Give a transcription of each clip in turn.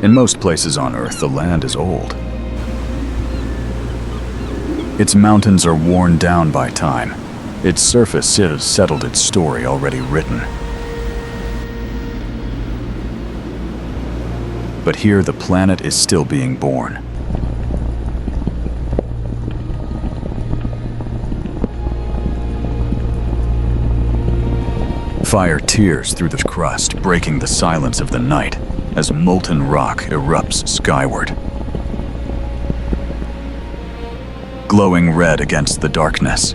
In most places on Earth, the land is old. Its mountains are worn down by time. Its surface has settled its story already written. But here the planet is still being born. Fire tears through the crust, breaking the silence of the night as molten rock erupts skyward. Glowing red against the darkness.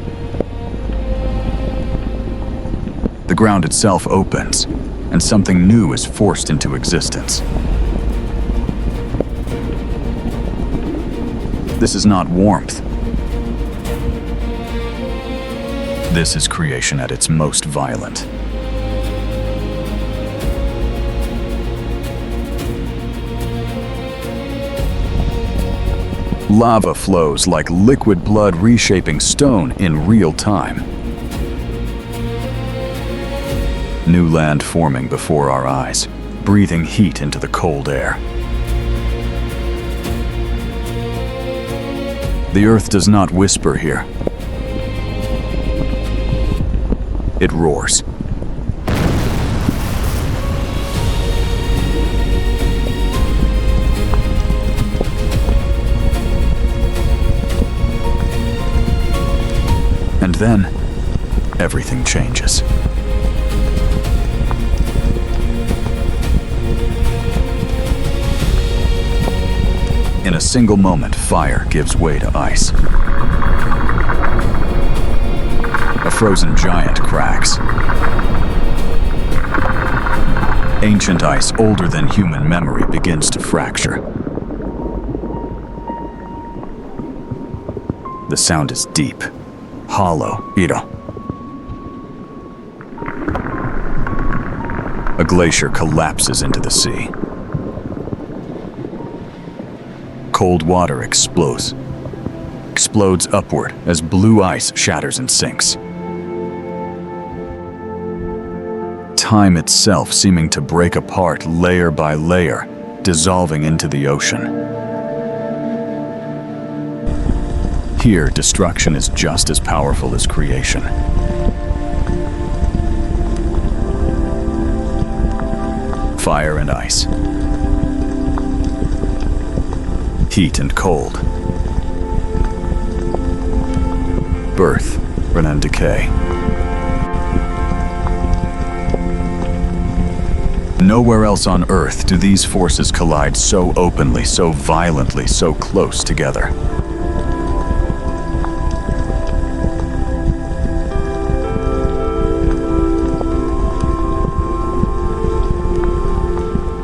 The ground itself opens, and something new is forced into existence. This is not warmth. This is creation at its most violent. Lava flows like liquid blood reshaping stone in real time. New land forming before our eyes, breathing heat into the cold air. The earth does not whisper here. It roars. And then, everything changes. In a single moment, fire gives way to ice. A frozen giant cracks. Ancient ice, older than human memory, begins to fracture. The sound is deep, hollow, A glacier collapses into the sea. Cold water explodes upward as blue ice shatters and sinks. Time itself seeming to break apart layer by layer, dissolving into the ocean. Here, destruction is just as powerful as creation. Fire and ice. Heat and cold. Birth and then decay. Nowhere else on Earth do these forces collide so openly, so violently, so close together.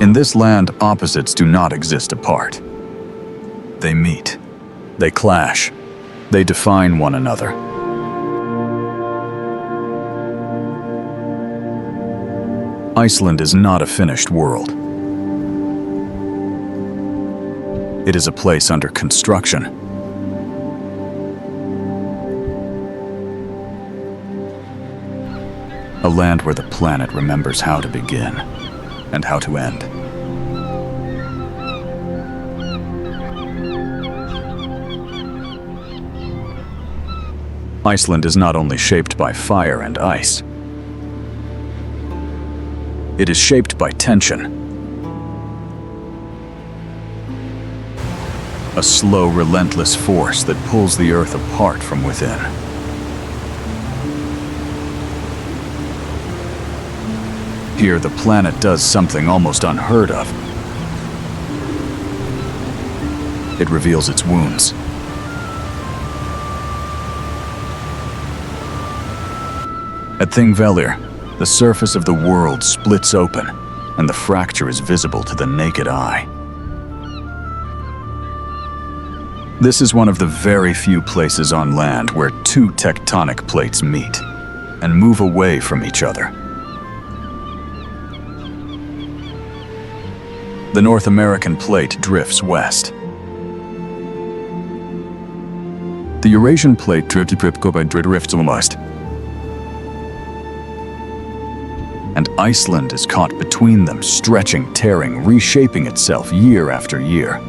In this land, opposites do not exist apart. They meet. They clash. They define one another. Iceland is not a finished world. It is a place under construction. A land where the planet remembers how to begin and how to end. Iceland is not only shaped by fire and ice. It is shaped by tension. A slow, relentless force that pulls the earth apart from within. Here, the planet does something almost unheard of. It reveals its wounds. At Thingvellir, the surface of the world splits open, and the fracture is visible to the naked eye. This is one of the very few places on land where two tectonic plates meet and move away from each other. The North American plate drifts west. The Eurasian plate drifts west. and Iceland is caught between them, stretching, tearing, reshaping itself year after year.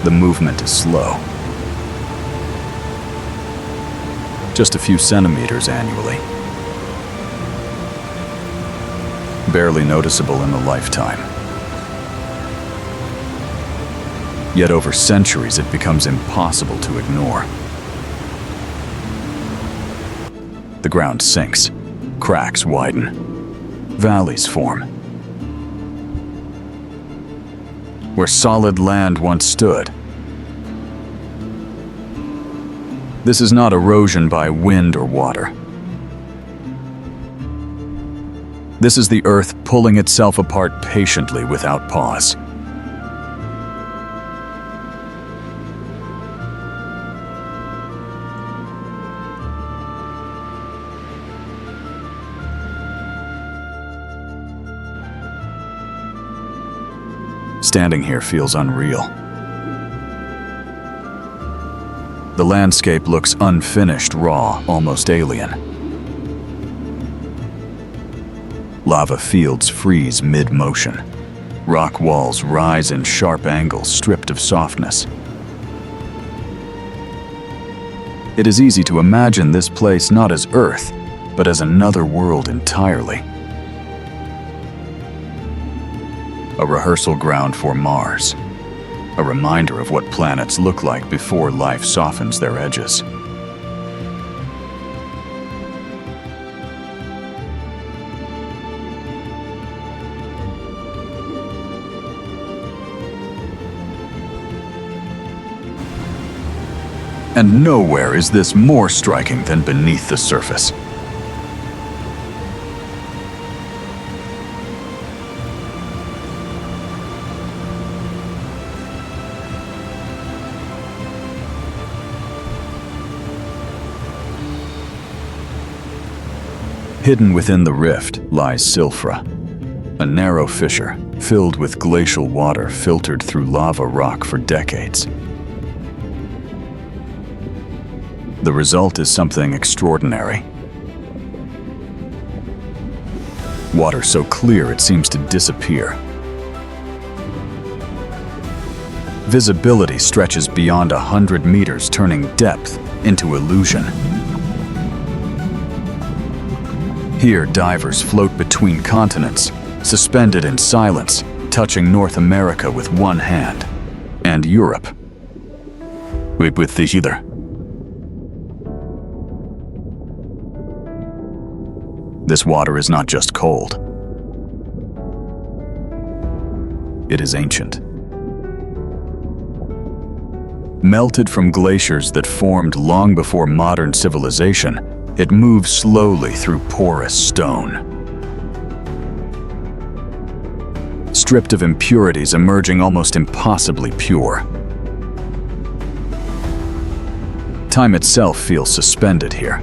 The movement is slow. Just a few centimeters annually. Barely noticeable in a lifetime. Yet over centuries it becomes impossible to ignore. The ground sinks, cracks widen, valleys form. Where solid land once stood. This is not erosion by wind or water. This is the earth pulling itself apart patiently without pause. Standing here feels unreal. The landscape looks unfinished, raw, almost alien. Lava fields freeze mid-motion. Rock walls rise in sharp angles, stripped of softness. It is easy to imagine this place not as Earth, but as another world entirely. A rehearsal ground for Mars. A reminder of what planets look like before life softens their edges. And nowhere is this more striking than beneath the surface. Hidden within the rift lies Silfra, a narrow fissure filled with glacial water filtered through lava rock for decades. The result is something extraordinary. Water so clear it seems to disappear. Visibility stretches beyond 100 meters, turning depth into illusion. Here, divers float between continents, suspended in silence, touching North America with one hand, and Europe with the other. This water is not just cold. It is ancient. Melted from glaciers that formed long before modern civilization, it moves slowly through porous stone. Stripped of impurities, emerging almost impossibly pure. Time itself feels suspended here.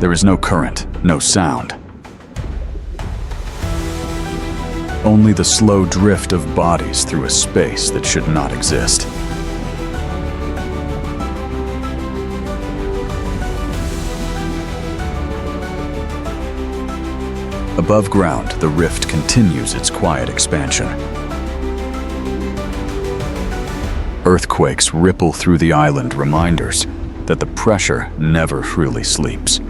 There is no current, no sound. Only the slow drift of bodies through a space that should not exist. Above ground, the rift continues its quiet expansion. Earthquakes ripple through the island, reminders that the pressure never truly sleeps.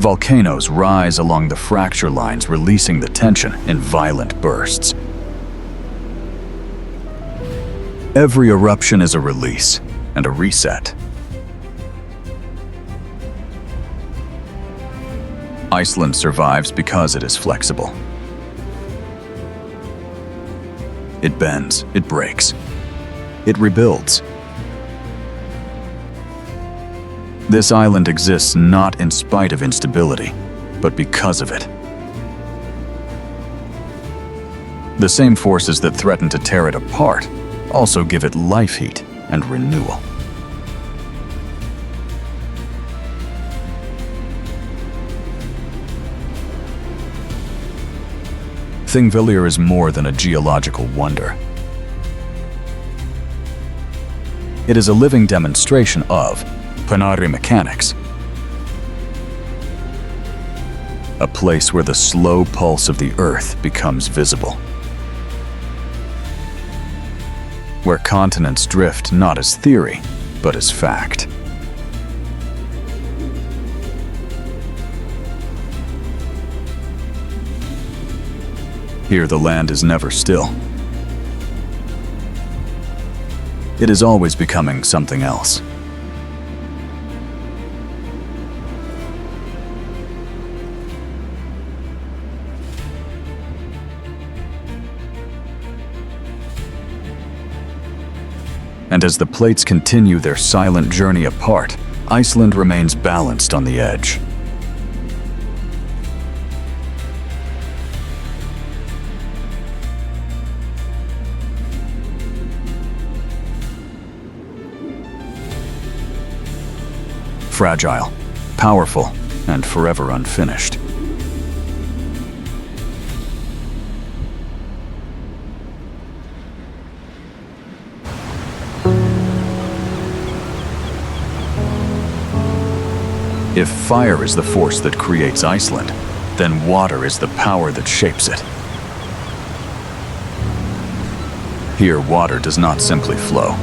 Volcanoes rise along the fracture lines, releasing the tension in violent bursts. Every eruption is a release and a reset. Iceland survives because it is flexible. It bends, it breaks, it rebuilds. This island exists not in spite of instability, but because of it. The same forces that threaten to tear it apart also give it life heat and renewal. Thingvellir is more than a geological wonder. It is a living demonstration of planetary mechanics, a place where the slow pulse of the Earth becomes visible, where continents drift not as theory, but as fact. Here the land is never still. It is always becoming something else. And as the plates continue their silent journey apart, Iceland remains balanced on the edge. Fragile, powerful, and forever unfinished. If fire is the force that creates Iceland, then water is the power that shapes it. Here, water does not simply flow.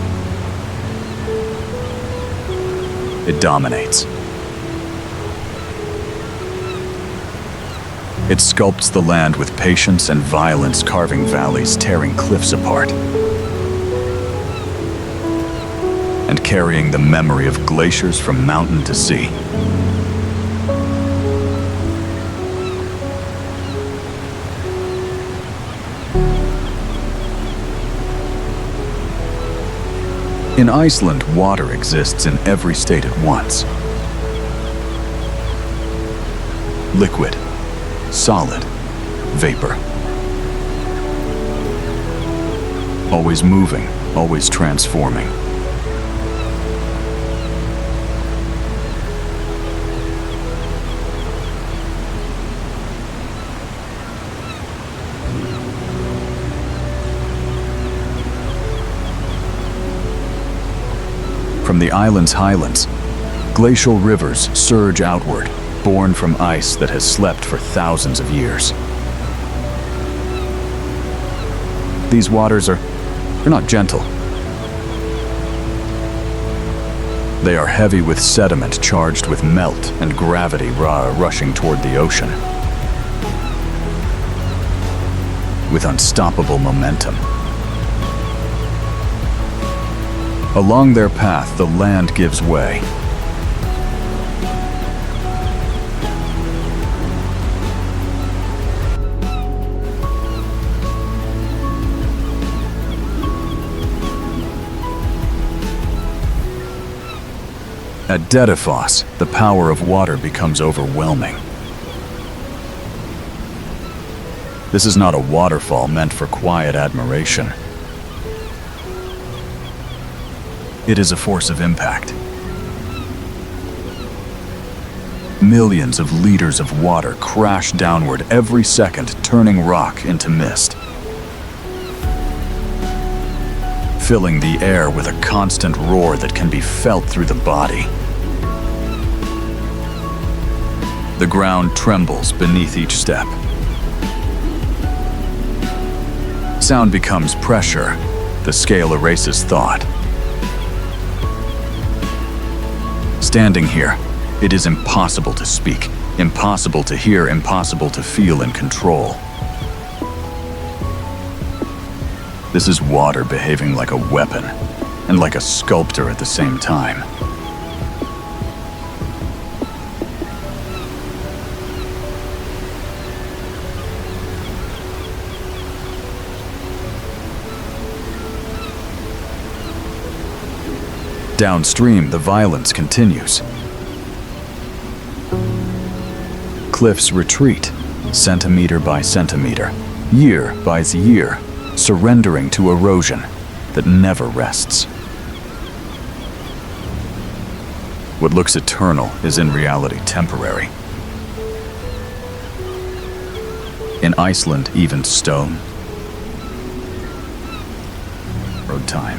It dominates. It sculpts the land with patience and violence, carving valleys, tearing cliffs apart, and carrying the memory of glaciers from mountain to sea. In Iceland, water exists in every state at once. Liquid, solid, vapor. Always moving, always transforming. From the island's highlands, glacial rivers surge outward, born from ice that has slept for thousands of years. These waters are not gentle. They are heavy with sediment charged with melt and gravity rushing toward the ocean. With unstoppable momentum. Along their path, the land gives way. At Dettifoss, the power of water becomes overwhelming. This is not a waterfall meant for quiet admiration. It is a force of impact. Millions of liters of water crash downward every second, turning rock into mist, filling the air with a constant roar that can be felt through the body. The ground trembles beneath each step. Sound becomes pressure. The scale erases thought. Standing here, it is impossible to speak, impossible to hear, impossible to feel in control. This is water behaving like a weapon, and like a sculptor at the same time. Downstream, the violence continues. Cliffs retreat, centimeter by centimeter, year by year, surrendering to erosion that never rests. What looks eternal is in reality temporary. In Iceland, even stone. Road time.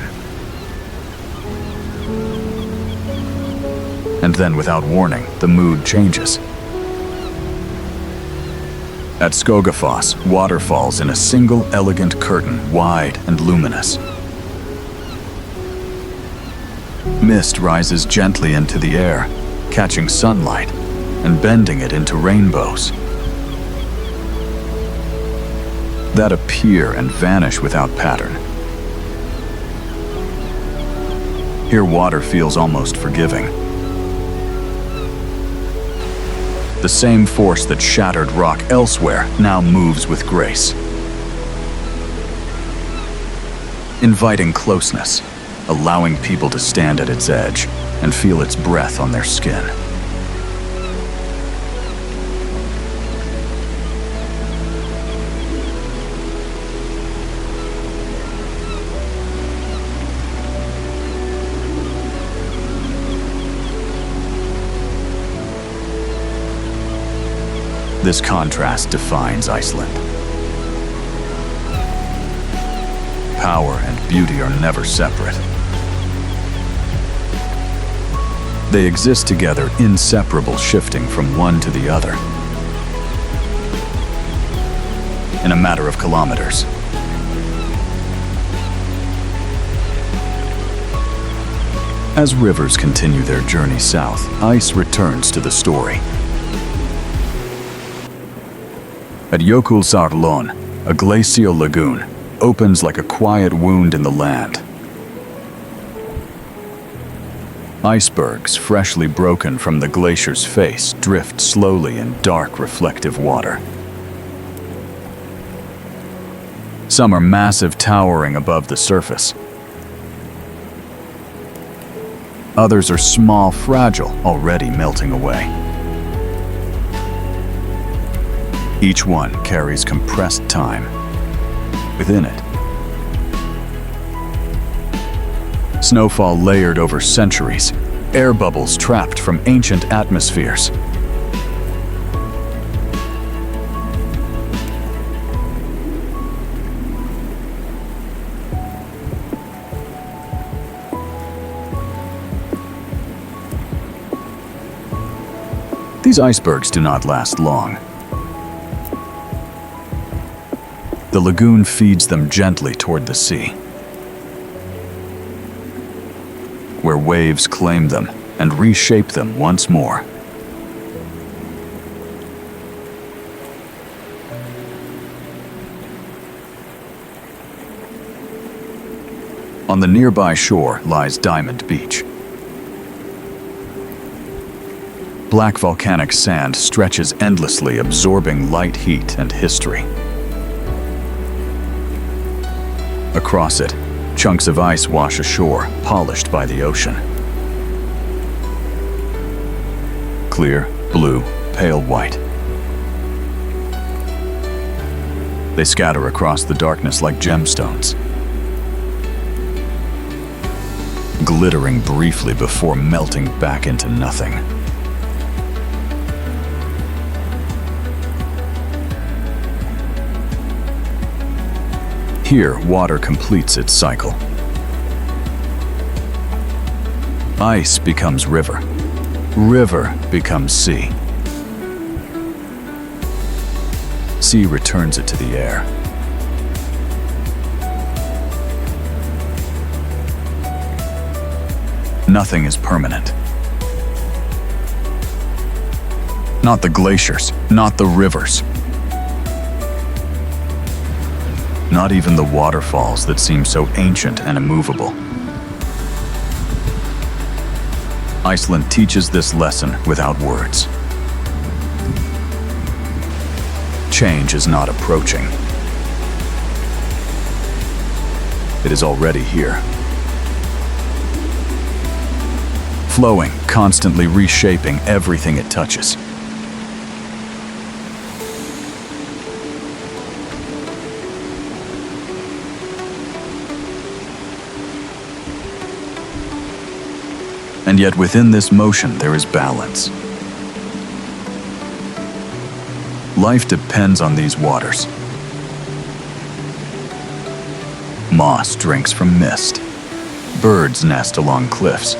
And then, without warning, the mood changes. At Skogafoss, water falls in a single elegant curtain, wide and luminous. Mist rises gently into the air, catching sunlight and bending it into rainbows that appear and vanish without pattern. Here, water feels almost forgiving. The same force that shattered rock elsewhere now moves with grace, inviting closeness, allowing people to stand at its edge and feel its breath on their skin. This contrast defines Iceland. Power and beauty are never separate. They exist together, inseparable, shifting from one to the other. In a matter of kilometers. As rivers continue their journey south, ice returns to the story. At Jökulsárlón, a glacial lagoon opens like a quiet wound in the land. Icebergs, freshly broken from the glacier's face, drift slowly in dark, reflective water. Some are massive, towering above the surface. Others are small, fragile, already melting away. Each one carries compressed time within it. Snowfall layered over centuries, air bubbles trapped from ancient atmospheres. These icebergs do not last long. The lagoon feeds them gently toward the sea, where waves claim them and reshape them once more. On the nearby shore lies Diamond Beach. Black volcanic sand stretches endlessly, absorbing light, heat, and history. Across it, chunks of ice wash ashore, polished by the ocean. Clear, blue, pale white. They scatter across the darkness like gemstones, glittering briefly before melting back into nothing. Here, water completes its cycle. Ice becomes river. River becomes sea. Sea returns it to the air. Nothing is permanent. Not the glaciers, not the rivers. Not even the waterfalls that seem so ancient and immovable. Iceland teaches this lesson without words. Change is not approaching. It is already here. Flowing, constantly reshaping everything it touches. And yet within this motion there is balance. Life depends on these waters. Moss drinks from mist. Birds nest along cliffs.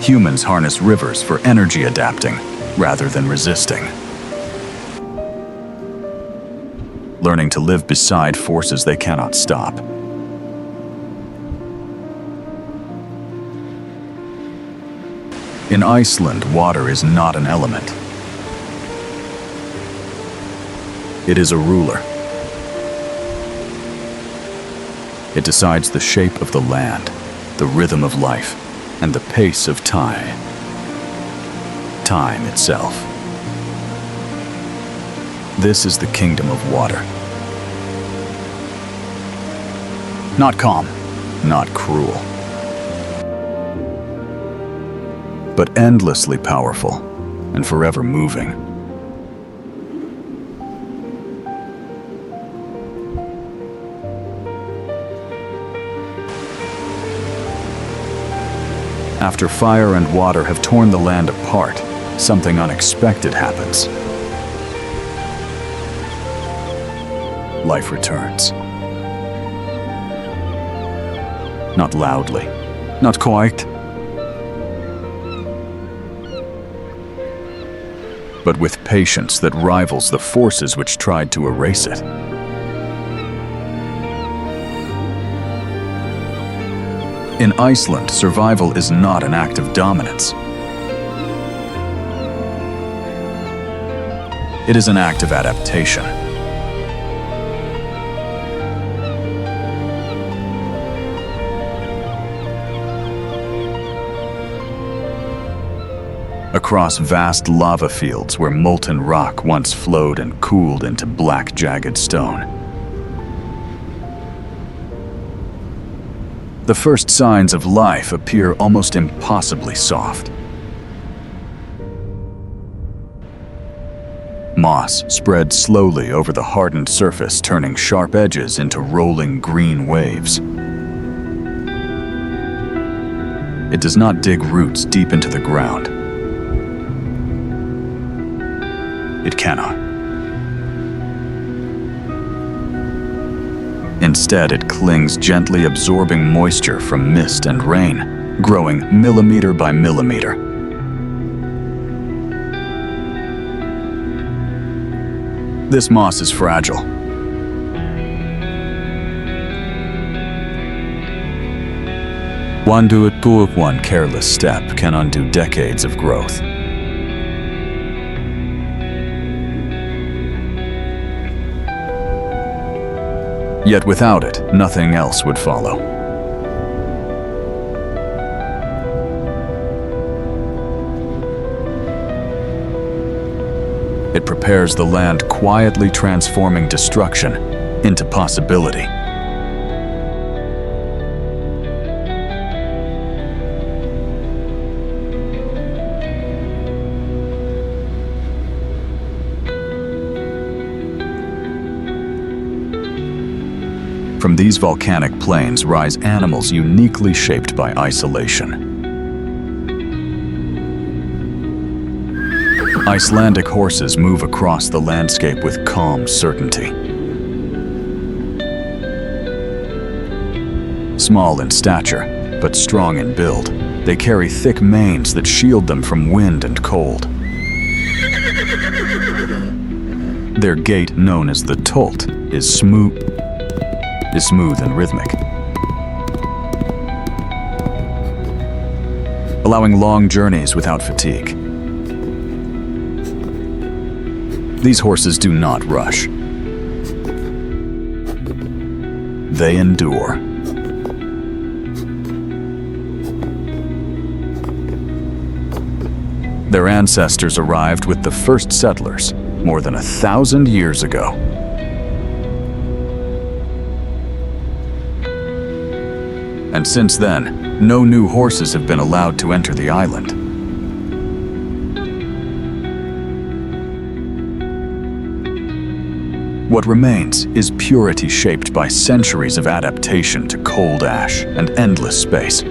Humans harness rivers for energy adapting rather than resisting. Learning to live beside forces they cannot stop. In Iceland, water is not an element. It is a ruler. It decides the shape of the land, the rhythm of life, and the pace of time. Time itself. This is the kingdom of water. Not calm, not cruel, but endlessly powerful and forever moving. After fire and water have torn the land apart, something unexpected happens. Life returns. Not loudly, not quite, but with patience that rivals the forces which tried to erase it. In Iceland, survival is not an act of dominance. It is an act of adaptation. Across vast lava fields where molten rock once flowed and cooled into black, jagged stone. The first signs of life appear almost impossibly soft. Moss spreads slowly over the hardened surface, turning sharp edges into rolling green waves. It does not dig roots deep into the ground. It cannot. Instead, it clings, gently absorbing moisture from mist and rain, growing millimeter by millimeter. This moss is fragile. One careless step can undo decades of growth. Yet without it, nothing else would follow. It prepares the land, quietly transforming destruction into possibility. From these volcanic plains rise animals uniquely shaped by isolation. Icelandic horses move across the landscape with calm certainty. Small in stature, but strong in build, they carry thick manes that shield them from wind and cold. Their gait, known as the tolt, is smooth and rhythmic, allowing long journeys without fatigue. These horses do not rush. They endure. Their ancestors arrived with the first settlers more than 1,000 years ago. And since then, no new horses have been allowed to enter the island. What remains is purity shaped by centuries of adaptation to cold ash and endless space.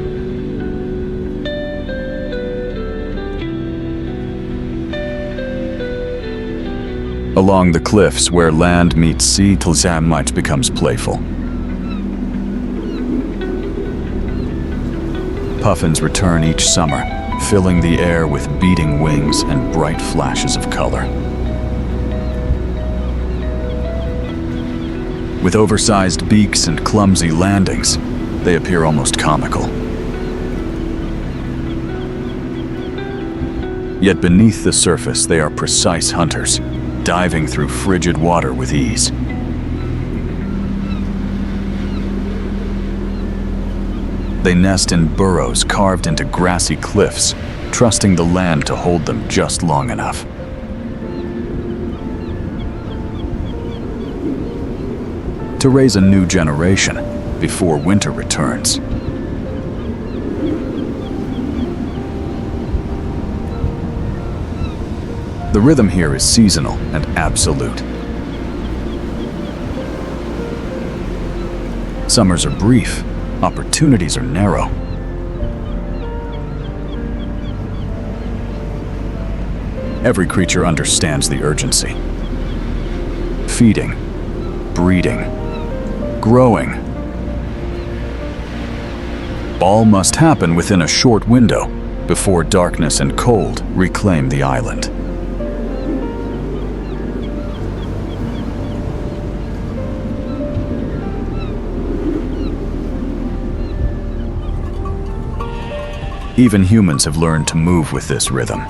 Along the cliffs where land meets sea, Tlzamite becomes playful. Puffins return each summer, filling the air with beating wings and bright flashes of color. With oversized beaks and clumsy landings, they appear almost comical. Yet beneath the surface, they are precise hunters, diving through frigid water with ease. They nest in burrows carved into grassy cliffs, trusting the land to hold them just long enough. To raise a new generation before winter returns. The rhythm here is seasonal and absolute. Summers are brief, opportunities are narrow. Every creature understands the urgency. Feeding, breeding, growing. All must happen within a short window before darkness and cold reclaim the island. Even humans have learned to move with this rhythm.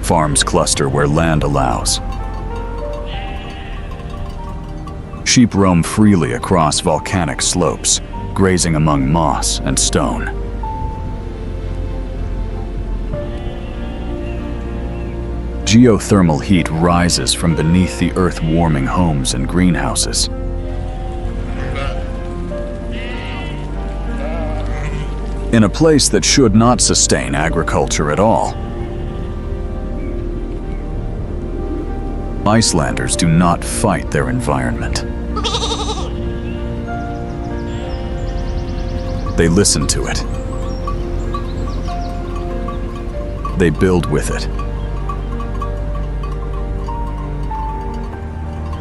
Farms cluster where land allows. Sheep roam freely across volcanic slopes, grazing among moss and stone. Geothermal heat rises from beneath the earth-warming homes and greenhouses. In a place that should not sustain agriculture at all. Icelanders do not fight their environment. They listen to it. They build with it.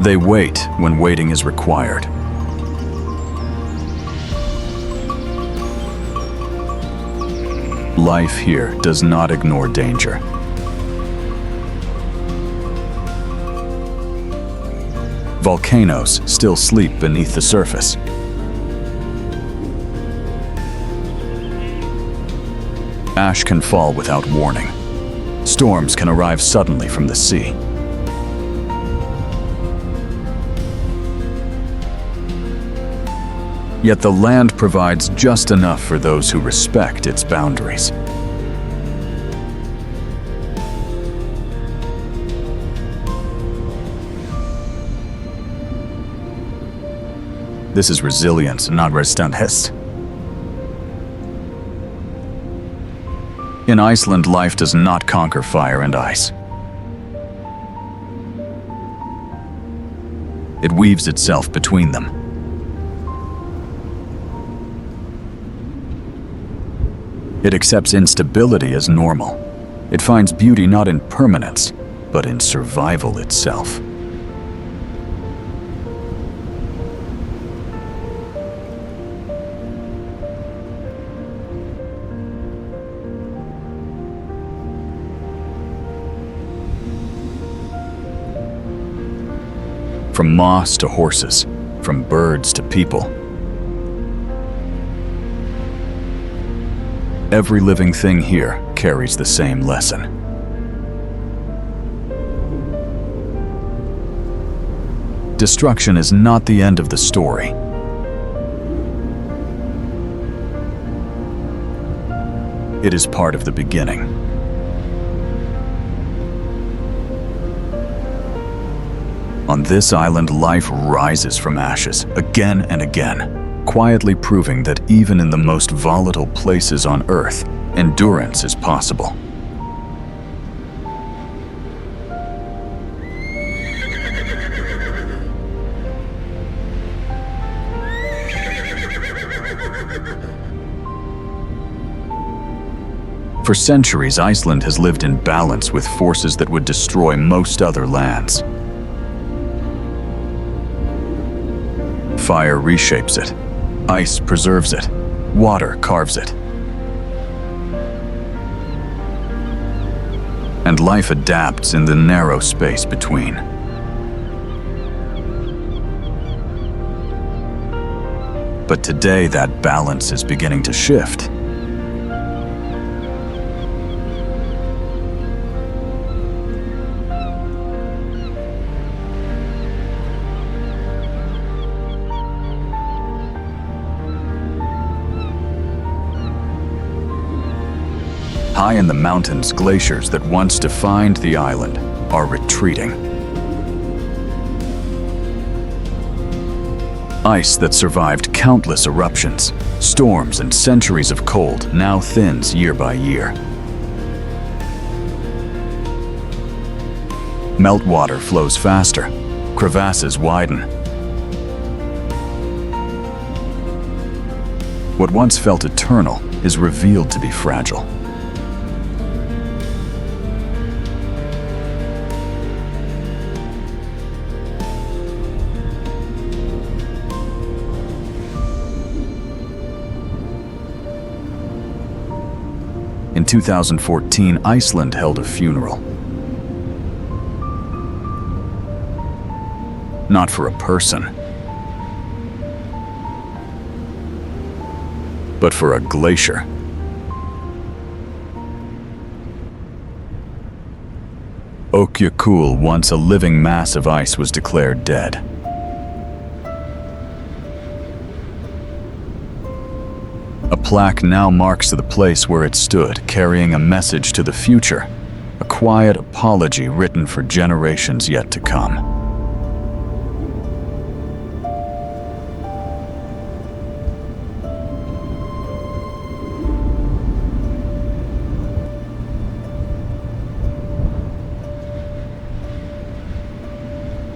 They wait when waiting is required. Life here does not ignore danger. Volcanoes still sleep beneath the surface. Ash can fall without warning. Storms can arrive suddenly from the sea. Yet the land provides just enough for those who respect its boundaries. This is resilience, not Strangest. In Iceland, life does not conquer fire and ice. It weaves itself between them. It accepts instability as normal. It finds beauty not in permanence, but in survival itself. From moss to horses, from birds to people. Every living thing here carries the same lesson. Destruction is not the end of the story. It is part of the beginning. On this island, life rises from ashes again and again, quietly proving that even in the most volatile places on Earth, endurance is possible. For centuries, Iceland has lived in balance with forces that would destroy most other lands. Fire reshapes it, ice preserves it, water carves it. And life adapts in the narrow space between. But today, that balance is beginning to shift. High in the mountains, glaciers that once defined the island are retreating. Ice that survived countless eruptions, storms, and centuries of cold now thins year by year. Meltwater flows faster, crevasses widen. What once felt eternal is revealed to be fragile. In 2014, Iceland held a funeral. Not for a person, but for a glacier. Ökjökull, once a living mass of ice, was declared dead. A plaque now marks the place where it stood, carrying a message to the future, a quiet apology written for generations yet to come.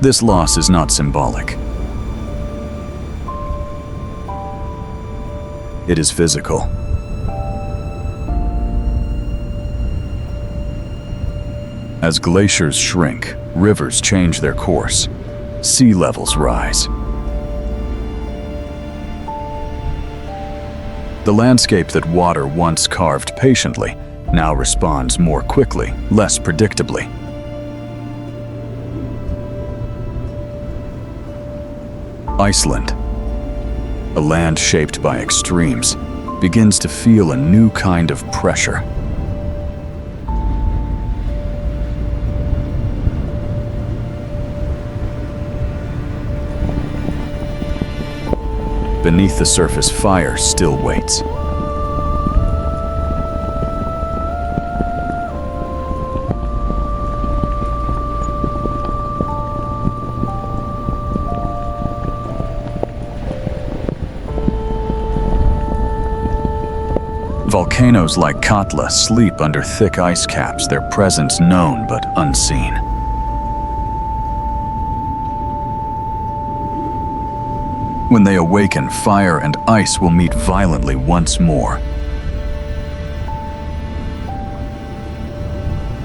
This loss is not symbolic. It is physical. As glaciers shrink, rivers change their course, sea levels rise. The landscape that water once carved patiently now responds more quickly, less predictably. Iceland, a land shaped by extremes, begins to feel a new kind of pressure. Beneath the surface, fire still waits. Volcanoes like Katla sleep under thick ice caps, their presence known but unseen. When they awaken, fire and ice will meet violently once more.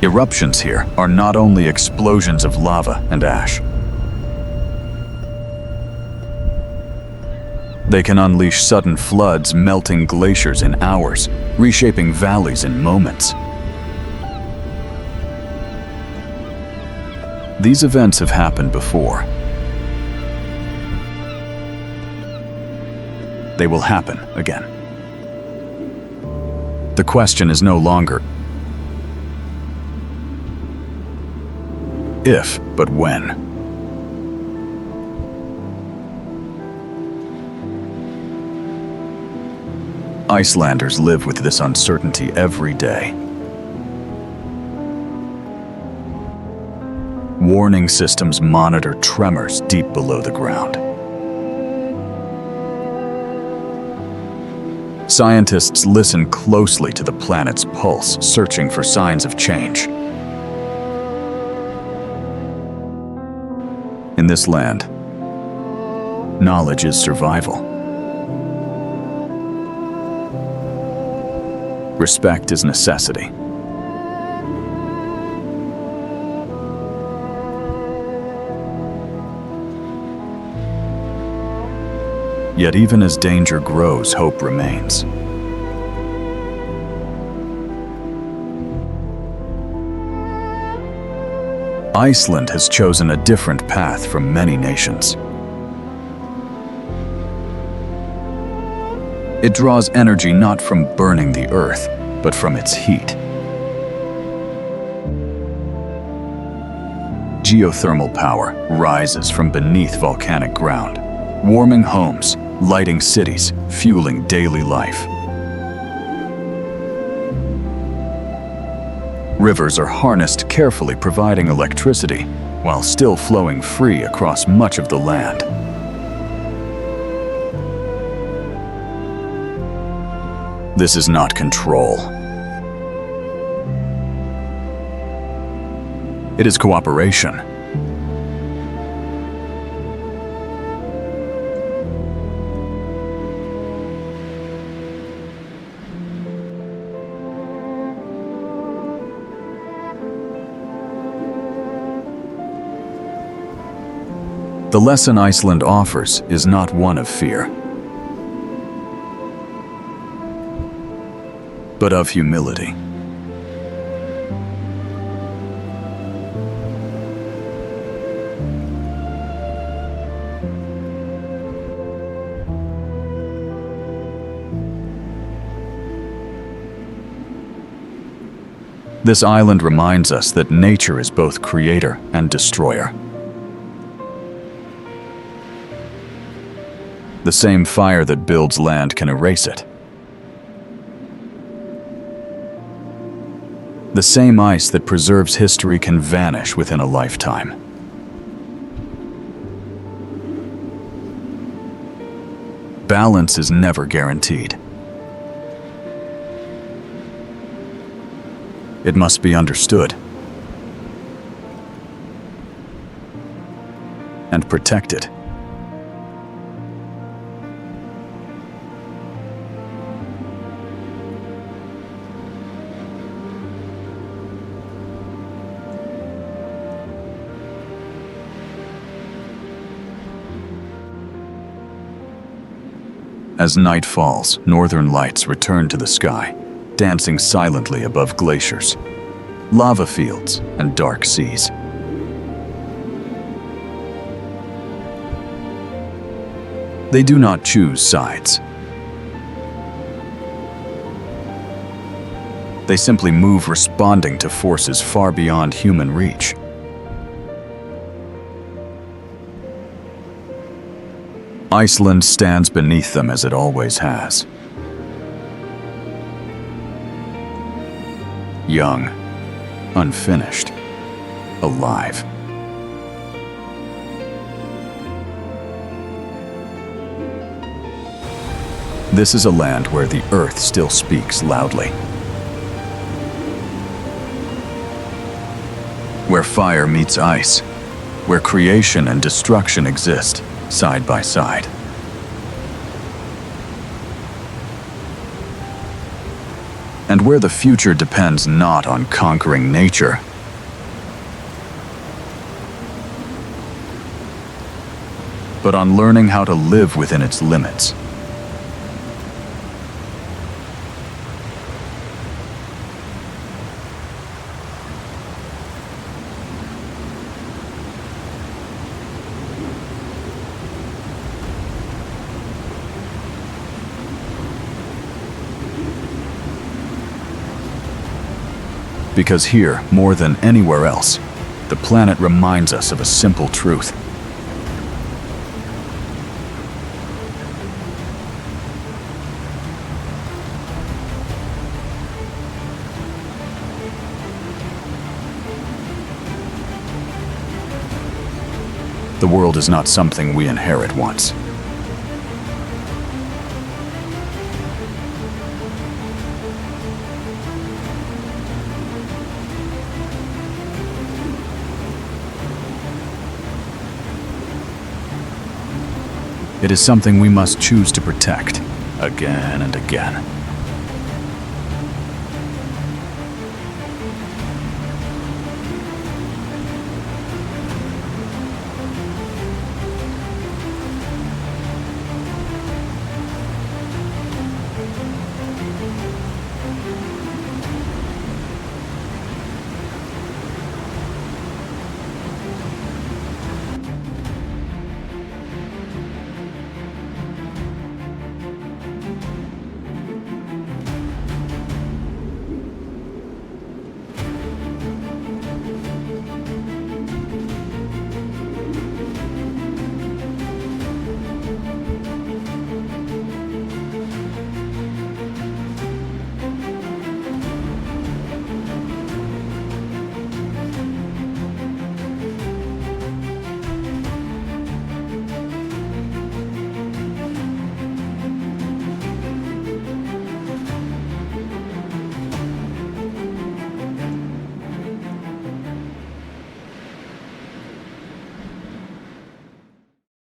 Eruptions here are not only explosions of lava and ash. They can unleash sudden floods, melting glaciers in hours, reshaping valleys in moments. These events have happened before. They will happen again. The question is no longer if, but when. Icelanders live with this uncertainty every day. Warning systems monitor tremors deep below the ground. Scientists listen closely to the planet's pulse, searching for signs of change. In this land, knowledge is survival. Respect is necessity. Yet even as danger grows, hope remains. Iceland has chosen a different path from many nations. It draws energy not from burning the earth, but from its heat. Geothermal power rises from beneath volcanic ground, warming homes, lighting cities, fueling daily life. Rivers are harnessed carefully, providing electricity, while still flowing free across much of the land. This is not control. It is cooperation. The lesson Iceland offers is not one of fear, but of humility. This island reminds us that nature is both creator and destroyer. The same fire that builds land can erase it. The same ice that preserves history can vanish within a lifetime. Balance is never guaranteed. It must be understood and protected. As night falls, northern lights return to the sky, dancing silently above glaciers, lava fields, and dark seas. They do not choose sides. They simply move, responding to forces far beyond human reach. Iceland stands beneath them as it always has. Young, unfinished, alive. This is a land where the earth still speaks loudly. Where fire meets ice, where creation and destruction exist side by side. And where the future depends not on conquering nature, but on learning how to live within its limits. Because here, more than anywhere else, the planet reminds us of a simple truth. The world is not something we inherit once. It is something we must choose to protect again and again.